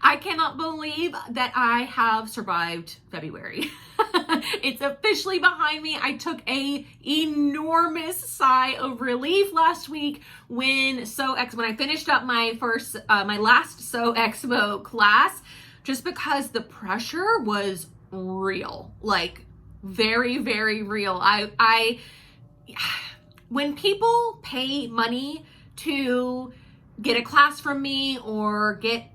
I cannot believe that I have survived February. It's officially behind me. I took a enormous sigh of relief last week when I finished up my last Sew Expo class, just because the pressure was real, like very, very real. When people pay money to get a class from me or get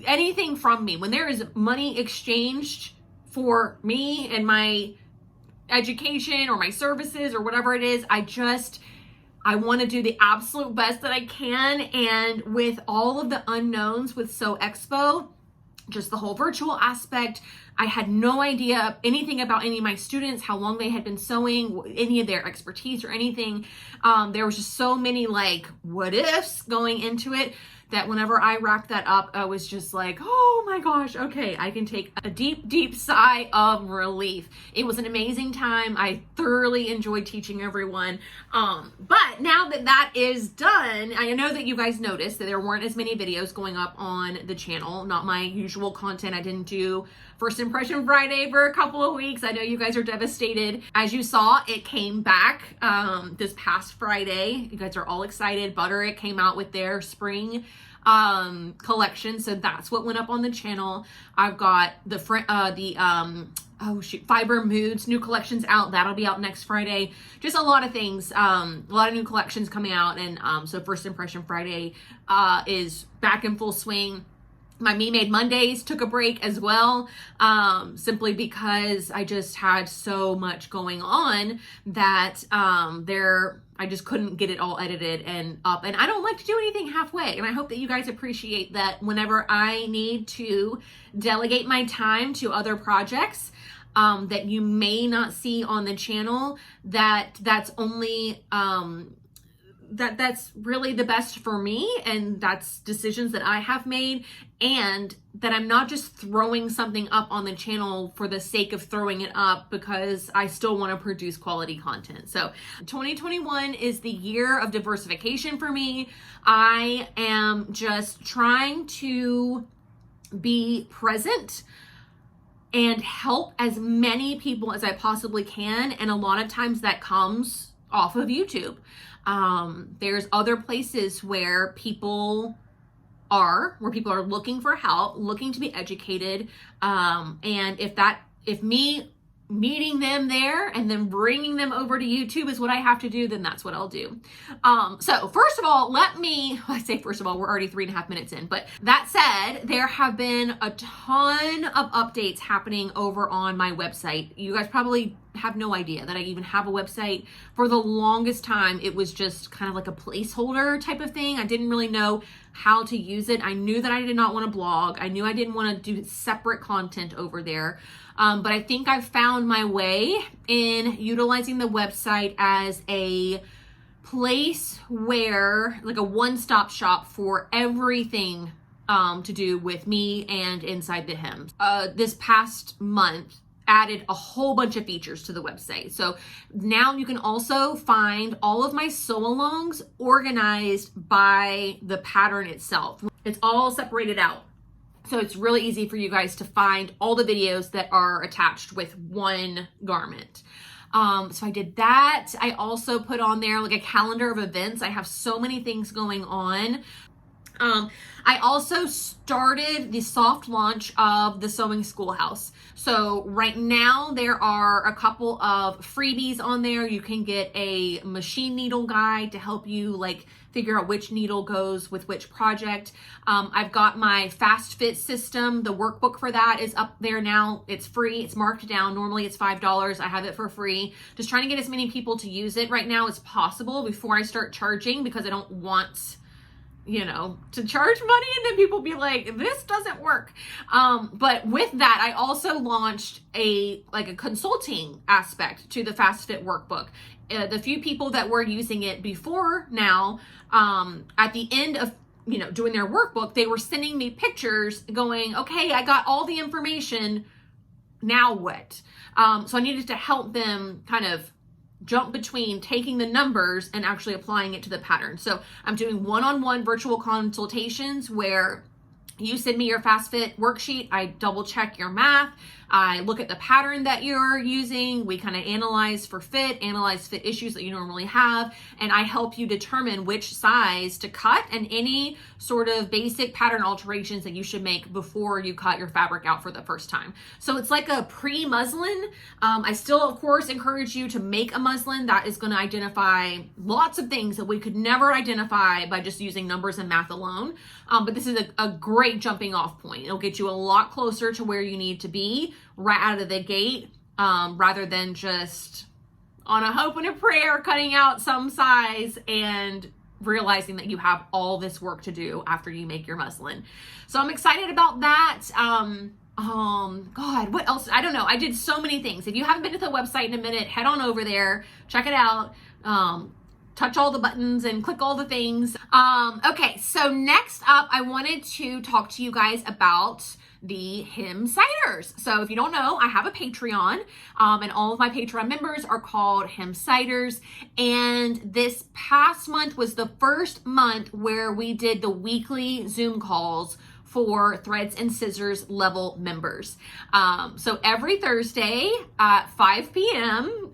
anything from me, when there is money exchanged for me and my education or my services or whatever it is, I want to do the absolute best that I can. And with all of the unknowns with Sew Expo, just the whole virtual aspect, I had no idea anything about any of my students, how long they had been sewing, any of their expertise or anything. There was just so many like what ifs going into it that whenever I wrapped that up, I was just like, oh my gosh, okay, I can take a deep, deep sigh of relief. It was an amazing time. I thoroughly enjoyed teaching everyone. But now that that is done, I know that you guys noticed that there weren't as many videos going up on the channel, not my usual content. I didn't do First Impression Friday for a couple of weeks. I know you guys are devastated. As you saw, it came back this past Friday. You guys are all excited. Butterick came out with their spring collection, so that's what went up on the channel. I've got the Fiber Moods new collections out. That'll be out next Friday. Just a lot of things, a lot of new collections coming out, and so First Impression Friday is back in full swing. My Me Made Mondays took a break as well, simply because I just had so much going on that I just couldn't get it all edited and up. And I don't like to do anything halfway. And I hope that you guys appreciate that whenever I need to delegate my time to other projects that you may not see on the channel, that's only that's really the best for me, and that's decisions that I have made, and that I'm not just throwing something up on the channel for the sake of throwing it up, because I still want to produce quality content. So 2021 is the year of diversification for me. I am just trying to be present and help as many people as I possibly can, and a lot of times that comes off of YouTube. There's other places where people are looking for help, looking to be educated. And if me meeting them there and then bringing them over to YouTube is what I have to do, then that's what I'll do. So first of all, we're already 3.5 minutes in, but that said, there have been a ton of updates happening over on my website. You guys probably have no idea that I even have a website. For the longest time, it was just kind of like a placeholder type of thing. I didn't really know how to use it. I knew that I did not want to blog. I knew I didn't want to do separate content over there. But I think I've found my way in utilizing the website as a place where, like a one-stop shop for everything to do with me and Inside the Hem. This past month added a whole bunch of features to the website. So now you can also find all of my sew-alongs organized by the pattern itself. It's all separated out. So it's really easy for you guys to find all the videos that are attached with one garment. So I did that. I also put on there like a calendar of events. I have so many things going on. I also started the soft launch of the Sewing Schoolhouse. So right now there are a couple of freebies on there. You can get a machine needle guide to help you like figure out which needle goes with which project. I've got my fast fit system. The workbook for that is up there now. It's free. It's marked down. Normally it's $5. I have it for free. Just trying to get as many people to use it right now as possible before I start charging, because I don't want to charge money and then people be like, this doesn't work. But with that, I also launched a consulting aspect to the Fast Fit workbook. The few people that were using it before now, at the end of doing their workbook, they were sending me pictures going, okay, I got all the information, now what? So I needed to help them kind of jump between taking the numbers and actually applying it to the pattern. So I'm doing one-on-one virtual consultations where You send me your fast fit worksheet. I double check your math. I look at the pattern that you're using. We kind of analyze fit issues that you normally have, and I help you determine which size to cut and any sort of basic pattern alterations that you should make before you cut your fabric out for the first time. So it's like a pre-muslin. I still, of course, encourage you to make a muslin that is going to identify lots of things that we could never identify by just using numbers and math alone. But this is a great jumping off point. It'll get you a lot closer to where you need to be right out of the gate, rather than just on a hope and a prayer cutting out some size and realizing that you have all this work to do after you make your muslin. So I'm excited about that. God, what else? I don't know. I did so many things. If you haven't been to the website in a minute, head on over there, check it out. Touch all the buttons and click all the things. Okay, so next up, I wanted to talk to you guys about the Hymn Ciders. So if you don't know, I have a Patreon, and all of my Patreon members are called Hymn Ciders. And this past month was the first month where we did the weekly Zoom calls for Threads and Scissors level members. So every Thursday at 5 p.m.,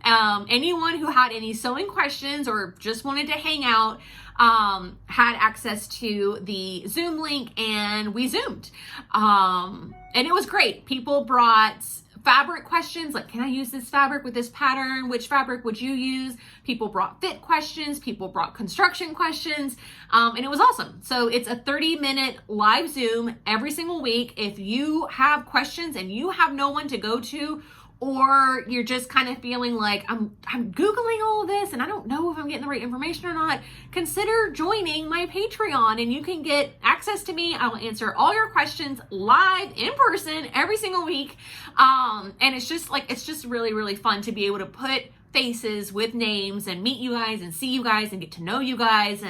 anyone who had any sewing questions or just wanted to hang out had access to the Zoom link, and we Zoomed. And it was great. People brought fabric questions, like, can I use this fabric with this pattern? Which fabric would you use? People brought fit questions. People brought construction questions. And it was awesome. So it's a 30-minute live Zoom every single week. If you have questions and you have no one to go to, or you're just kind of feeling like I'm Googling all of this and I don't know if I'm getting the right information or not, consider joining my Patreon and you can get access to me. I will answer all your questions live in person every single week. And it's just really, really fun to be able to put faces with names and meet you guys and see you guys and get to know you guys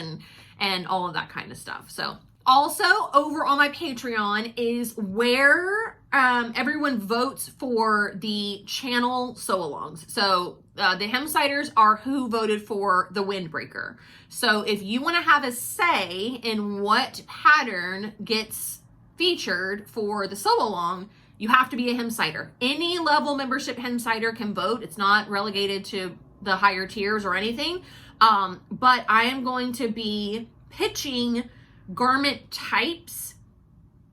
and all of that kind of stuff. So also over on my Patreon is where everyone votes for the channel sew-alongs. So the Hem Ciders are who voted for the Windbreaker. So if you want to have a say in what pattern gets featured for the sew-along, you have to be a Hem Cider. Any level membership Hem Cider can vote. It's not relegated to the higher tiers or anything. But I am going to be pitching garment types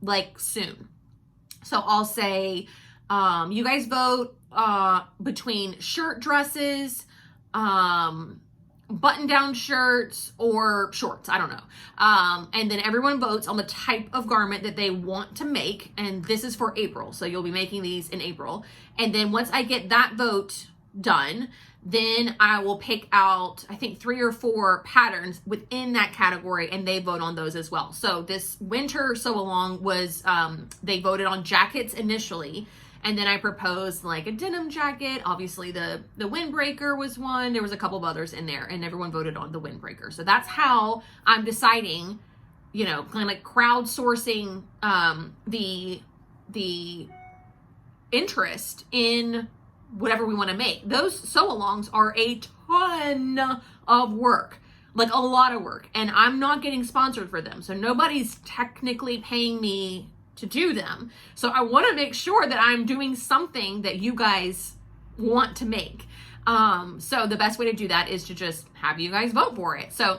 like soon. So I'll say, you guys vote between shirt dresses, button-down shirts, or shorts. I don't know. And then everyone votes on the type of garment that they want to make. And this is for April. So you'll be making these in April. And then once I get that vote done, then I will pick out, I think, 3 or 4 patterns within that category, and they vote on those as well. So this winter sew-along was, they voted on jackets initially, and then I proposed like a denim jacket. Obviously the Windbreaker was one. There was a couple of others in there, and everyone voted on the Windbreaker. So that's how I'm deciding, you know, kind of like crowdsourcing the interest in whatever we want to make. Those sew-alongs are a ton of work, like a lot of work, and I'm not getting sponsored for them. So nobody's technically paying me to do them. So I want to make sure that I'm doing something that you guys want to make. So the best way to do that is to just have you guys vote for it. So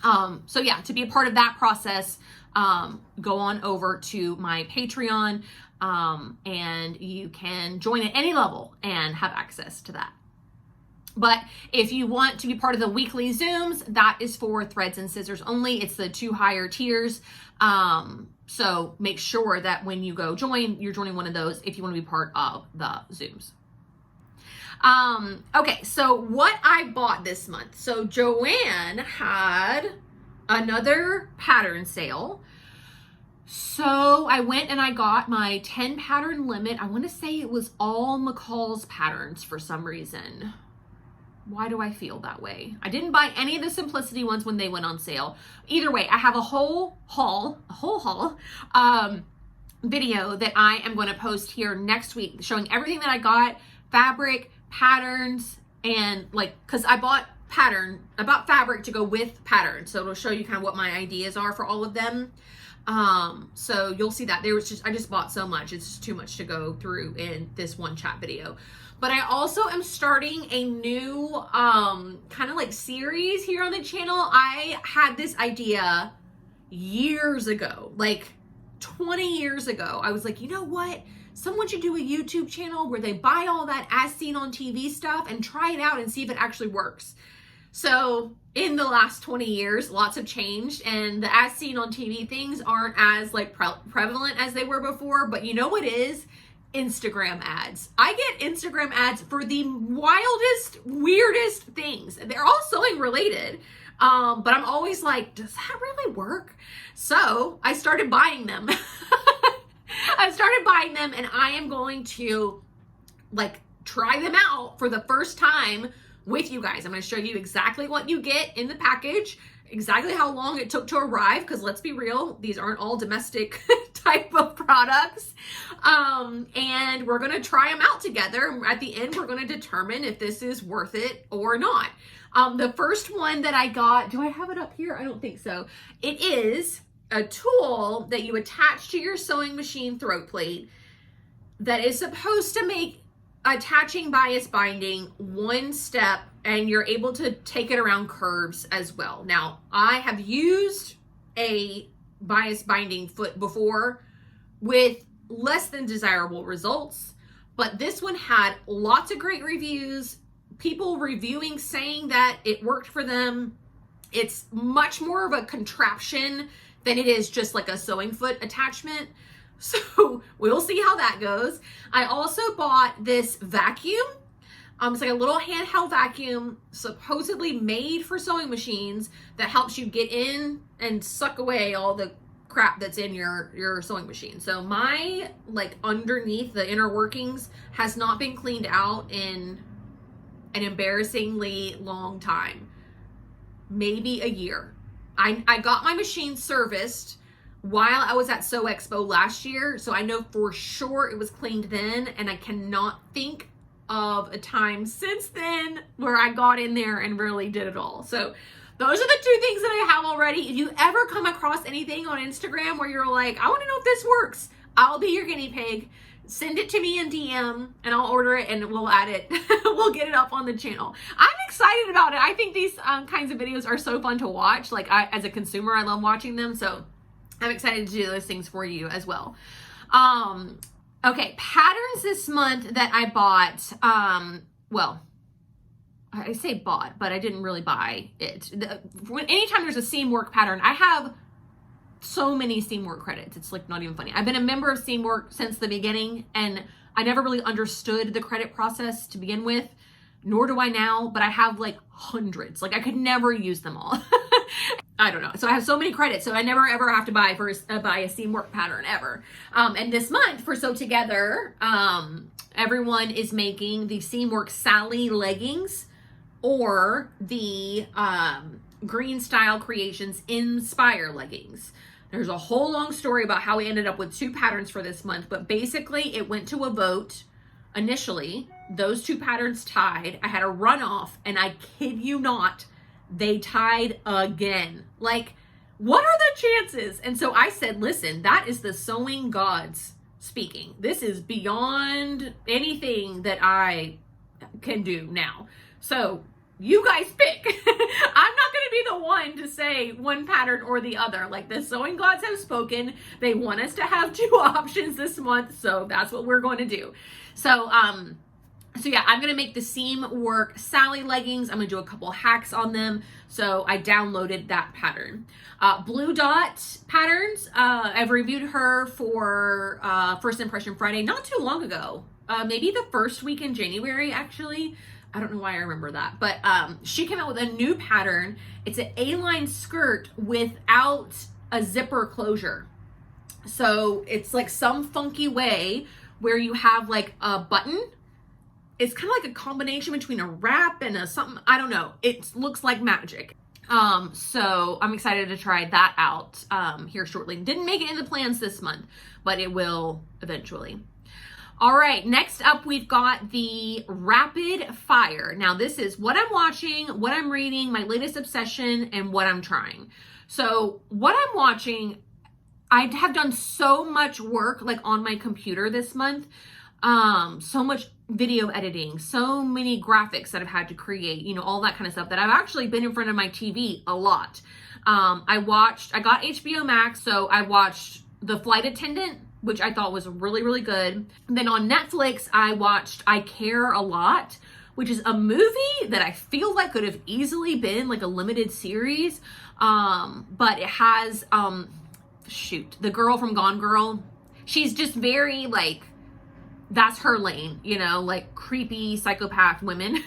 yeah, to be a part of that process, go on over to my Patreon. And you can join at any level and have access to that. But if you want to be part of the weekly Zooms, that is for Threads and Scissors only. It's the 2 higher tiers. So make sure that when you go join, you're joining one of those if you want to be part of the Zooms. Okay, so what I bought this month. So Joann had another pattern sale. So I went and I got my 10 pattern limit. I want to say it was all McCall's patterns for some reason. Why do I feel that way? I didn't buy any of the Simplicity ones when they went on sale. Either way, I have a whole haul video that I am going to post here next week showing everything that I got, fabric, patterns, and like, cause I bought fabric to go with pattern. So it'll show you kind of what my ideas are for all of them. So you'll see that I just bought so much. It's just too much to go through in this one chat video. But I also am starting a new, kind of like series here on the channel. I had this idea years ago, like 20 years ago. I was like, you know what? Someone should do a YouTube channel where they buy all that as seen on TV stuff and try it out and see if it actually works. So in the last 20 years, lots have changed, and the as seen on TV things aren't as like prevalent as they were before. But you know what is? Instagram ads. I get Instagram ads for the wildest, weirdest things. They're all sewing related. But I'm always like, does that really work? So I started buying them. And I am going to like try them out for the first time with you guys. I'm going to show you exactly what you get in the package, exactly how long it took to arrive, because let's be real, these aren't all domestic type of products. And we're going to try them out together. At the end, we're going to determine if this is worth it or not. The first one that I got, do I have it up here? I don't think so. It is a tool that you attach to your sewing machine throat plate that is supposed to make attaching bias binding one step, and you're able to take it around curves as well. Now, I have used a bias binding foot before with less than desirable results, but this one had lots of great reviews, people reviewing saying that it worked for them. It's much more of a contraption than it is just like a sewing foot attachment. So we'll see how that goes. I also bought this vacuum. It's like a little handheld vacuum supposedly made for sewing machines that helps you get in and suck away all the crap that's in your sewing machine. So my like underneath the inner workings has not been cleaned out in an embarrassingly long time, maybe a year. I got my machine serviced while I was at Sew Expo last year, so I know for sure it was cleaned then, and I cannot think of a time since then where I got in there and really did it all. So those are the two things that I have already. If you ever come across anything on Instagram where you're like, I want to know if this works, I'll be your guinea pig. Send it to me in DM and I'll order it and we'll add it. We'll get it up on the channel. I'm excited about it. I think these kinds of videos are so fun to watch. Like as a consumer, I love watching them. So I'm excited to do those things for you as well. Okay, patterns this month that I bought. Well, I say bought, but I didn't really buy it. Anytime there's a seam work pattern, I have so many seam work credits. It's like not even funny. I've been a member of seam work since the beginning, and I never really understood the credit process to begin with, nor do I now, but I have like hundreds. Like I could never use them all. I don't know. So I have so many credits, so I never ever have to buy a seam work pattern ever. And this month for Sew Together, everyone is making the seam work Sally leggings or the Green Style Creations Inspire leggings. There's a whole long story about how we ended up with two patterns for this month, but basically it went to a vote. Initially, those two patterns tied. I had a runoff, and I kid you not, they tied again. Like, what are the chances? And so I said, listen, that is the sewing gods speaking. This is beyond anything that I can do now. So you guys pick. I'm not going to be the one to say one pattern or the other. Like, the sewing gods have spoken. They want us to have two options this month. So that's what we're going to do. So yeah, I'm going to make the seam work Sally leggings. I'm going to do a couple hacks on them. So I downloaded that pattern. Blue Dot Patterns. I've reviewed her for First Impression Friday not too long ago. Maybe the first week in January, actually. I don't know why I remember that, but she came out with a new pattern. It's an A-line skirt without a zipper closure. So it's like some funky way where you have like a button. It's kind of like a combination between a wrap and a something. I don't know. It looks like magic. So I'm excited to try that out here shortly. Didn't make it in the plans this month, but it will eventually. All right, next up we've got the rapid fire. Now this is what I'm watching, what I'm reading, my latest obsession, and what I'm trying. So what I'm watching, I have done so much work like on my computer this month. So much video editing, so many graphics that I've had to create, you know, all that kind of stuff that I've actually been in front of my TV a lot. I got HBO Max, so I watched The Flight Attendant, which I thought was really, really good. And then on Netflix, I watched I Care a Lot, which is a movie that I feel like could have easily been like a limited series. But it has, the girl from Gone Girl. She's just very like, that's her lane, you know, like creepy psychopath women.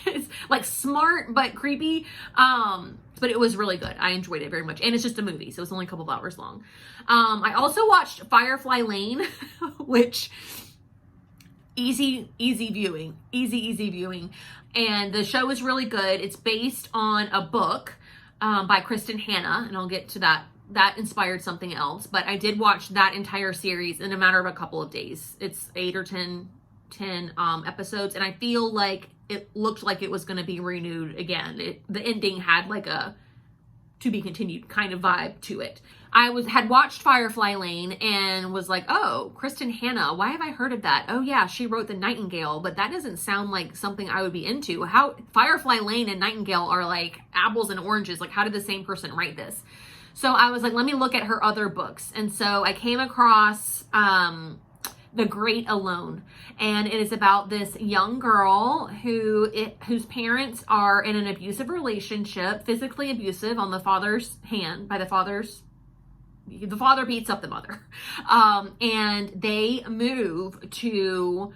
It's like smart, but creepy. But it was really good. I enjoyed it very much. And it's just a movie, so it's only a couple of hours long. I also watched Firefly Lane, which easy viewing. And the show is really good. It's based on a book by Kristen Hanna, and I'll get to that. That inspired something else, but I did watch that entire series in a matter of a couple of days. It's 8 or 10 episodes, and I feel like it looked like it was going to be renewed again. The ending had like a to be continued kind of vibe to it. I had watched Firefly Lane and was like, oh, Kristen Hanna, why have I heard of that? Oh yeah, she wrote The Nightingale, but that doesn't sound like something I would be into. How Firefly Lane and Nightingale are like apples and oranges. Like, how did the same person write this? So I was like, let me look at her other books. And so I came across The Great Alone. And it is about this young girl whose parents are in an abusive relationship, physically abusive on the father's hand, by the father beats up the mother. And they move to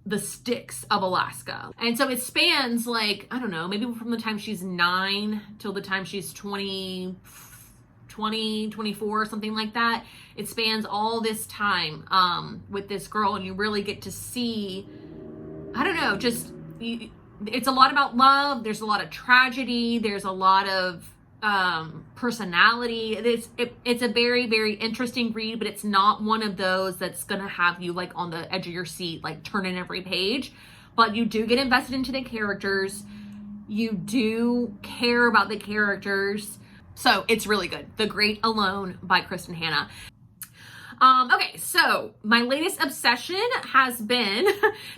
the sticks of Alaska. And so it spans like, I don't know, maybe from the time she's 9 till the time she's 20, 24, something like that. It spans all this time with this girl, and you really get to see, I don't know, it's a lot about love. There's a lot of tragedy. There's a lot of personality. It's a very, very interesting read, but it's not one of those that's gonna have you like on the edge of your seat, like turning every page. But you do get invested into the characters. You do care about the characters. So it's really good. The Great Alone by Kristen Hanna. Okay, so my latest obsession has been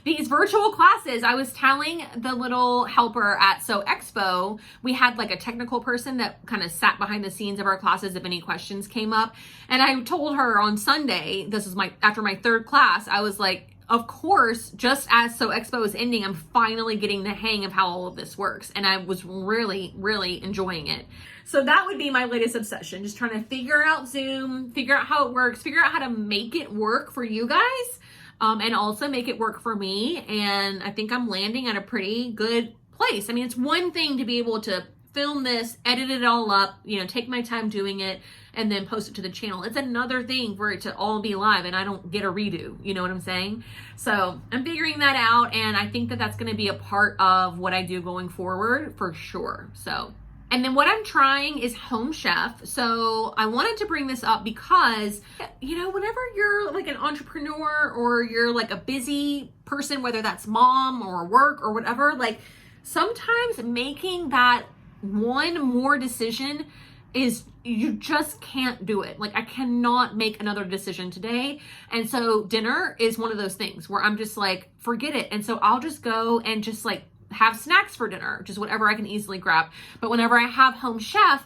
these virtual classes. I was telling the little helper at So Expo, we had like a technical person that kind of sat behind the scenes of our classes if any questions came up. And I told her on Sunday, this is after my third class, I was like, of course, just as So Expo is ending, I'm finally getting the hang of how all of this works. And I was really, really enjoying it. So that would be my latest obsession. Just trying to figure out Zoom, figure out how it works, figure out how to make it work for you guys, and also make it work for me. And I think I'm landing at a pretty good place. I mean, it's one thing to be able to film this, edit it all up, you know, take my time doing it, and then post it to the channel. It's another thing for it to all be live and I don't get a redo. You know what I'm saying? So I'm figuring that out, and I think that that's going to be a part of what I do going forward for sure. So, and then what I'm trying is Home Chef. So I wanted to bring this up because, you know, whenever you're like an entrepreneur or you're like a busy person, whether that's mom or work or whatever, like sometimes making that one more decision is, you just can't do it. Like, I cannot make another decision today. And so dinner is one of those things where I'm just like, forget it. And so I'll just go and just like have snacks for dinner, just whatever I can easily grab. But whenever I have Home Chef,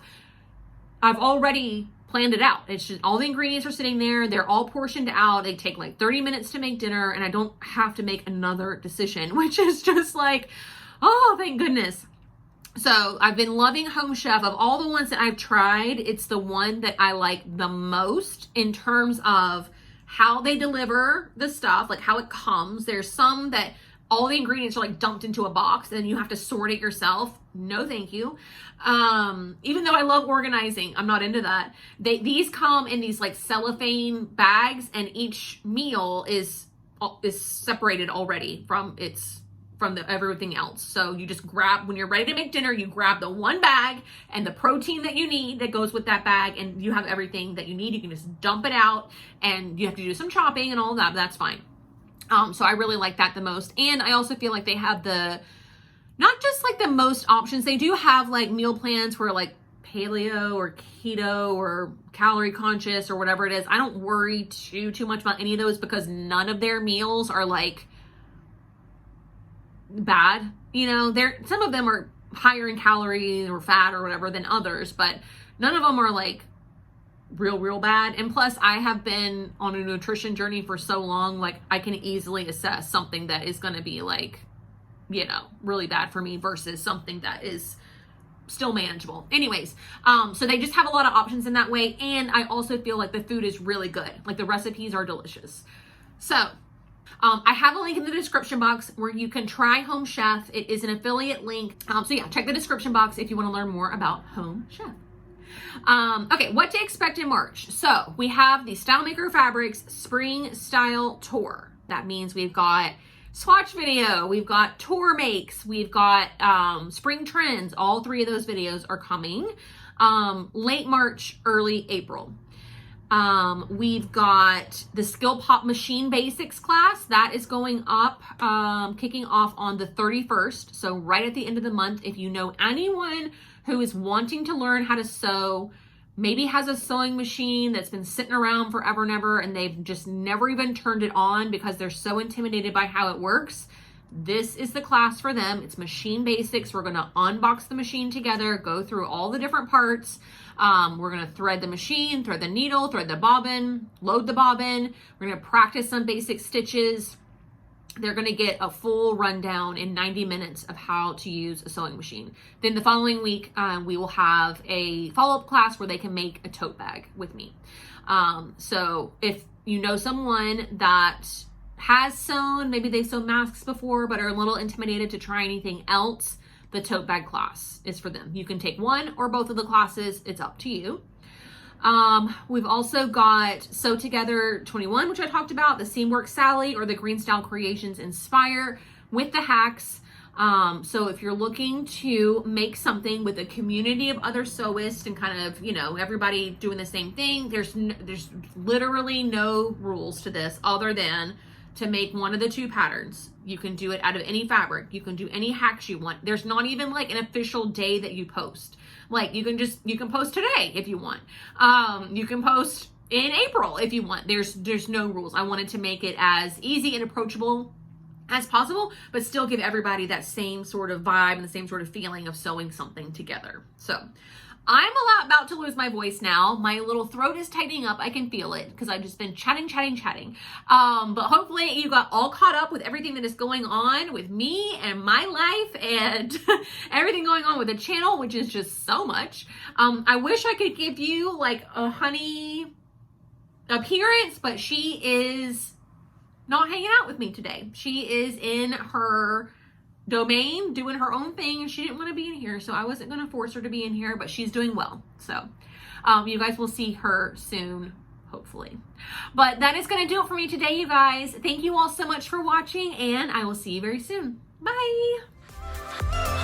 I've already planned it out. It's just all the ingredients are sitting there. They're all portioned out. They take like 30 minutes to make dinner, and I don't have to make another decision, which is just like, oh, thank goodness. So I've been loving Home Chef. Of all the ones that I've tried, it's the one that I like the most in terms of how they deliver the stuff, like how it comes. There's some that all the ingredients are like dumped into a box and you have to sort it yourself. No, thank you. Even though I love organizing, I'm not into that. These come in these like cellophane bags, and each meal is separated already from its from everything else. So you just grab, when you're ready to make dinner, you grab the one bag and the protein that you need that goes with that bag, and you have everything that you need. You can just dump it out, and you have to do some chopping and all that, but that's fine. So I really like that the most. And I also feel like they have not just like the most options, they do have like meal plans for like paleo or keto or calorie conscious or whatever it is. I don't worry too much about any of those, because none of their meals are like bad. You know, some of them are higher in calories or fat or whatever than others, but none of them are like real bad. And plus, I have been on a nutrition journey for so long, like I can easily assess something that is going to be like, you know, really bad for me versus something that is still manageable. Anyways, so they just have a lot of options in that way. And I also feel like the food is really good. Like the recipes are delicious. So I have a link in the description box where you can try Home Chef. It is an affiliate link. So yeah, check the description box if you want to learn more about Home Chef. Okay, what to expect in March. So we have the Style Maker Fabrics Spring Style Tour. That means we've got swatch video, we've got tour makes, we've got spring trends. All three of those videos are coming late March, early April. We've got the Skill Pop Machine Basics class that is going up, kicking off on the 31st. So right at the end of the month. If you know anyone who is wanting to learn how to sew, maybe has a sewing machine that's been sitting around forever and ever, and they've just never even turned it on because they're so intimidated by how it works, this is the class for them. It's machine basics. We're going to unbox the machine together, go through all the different parts. We're going to thread the machine, thread the needle, thread the bobbin, load the bobbin. We're going to practice some basic stitches. They're going to get a full rundown in 90 minutes of how to use a sewing machine. Then the following week, we will have a follow-up class where they can make a tote bag with me. So if you know someone that has sewn, maybe they've sewn masks before, but are a little intimidated to try anything else, the tote bag class is for them. You can take one or both of the classes. It's up to you. We've also got Sew Together 21, which I talked about, the Seamwork Sally or the Green Style Creations Inspire with the hacks. So if you're looking to make something with a community of other sewists and kind of, you know, everybody doing the same thing, there's literally no rules to this other than to make one of the two patterns. You can do it out of any fabric. You can do any hacks you want. There's not even like an official day that you post. Like you can post today if you want. You can post in April if you want. There's no rules. I wanted to make it as easy and approachable as possible, but still give everybody that same sort of vibe and the same sort of feeling of sewing something together. So I'm about to lose my voice now. My little throat is tightening up. I can feel it because I've just been chatting. But hopefully you got all caught up with everything that is going on with me and my life and everything going on with the channel, which is just so much. I wish I could give you like a honey appearance, but she is not hanging out with me today. She is in her domain doing her own thing, and she didn't want to be in here, so I wasn't going to force her to be in here, but she's doing well. So you guys will see her soon, hopefully. But that is going to do it for me today, you guys. Thank you all so much for watching, and I will see you very soon. Bye.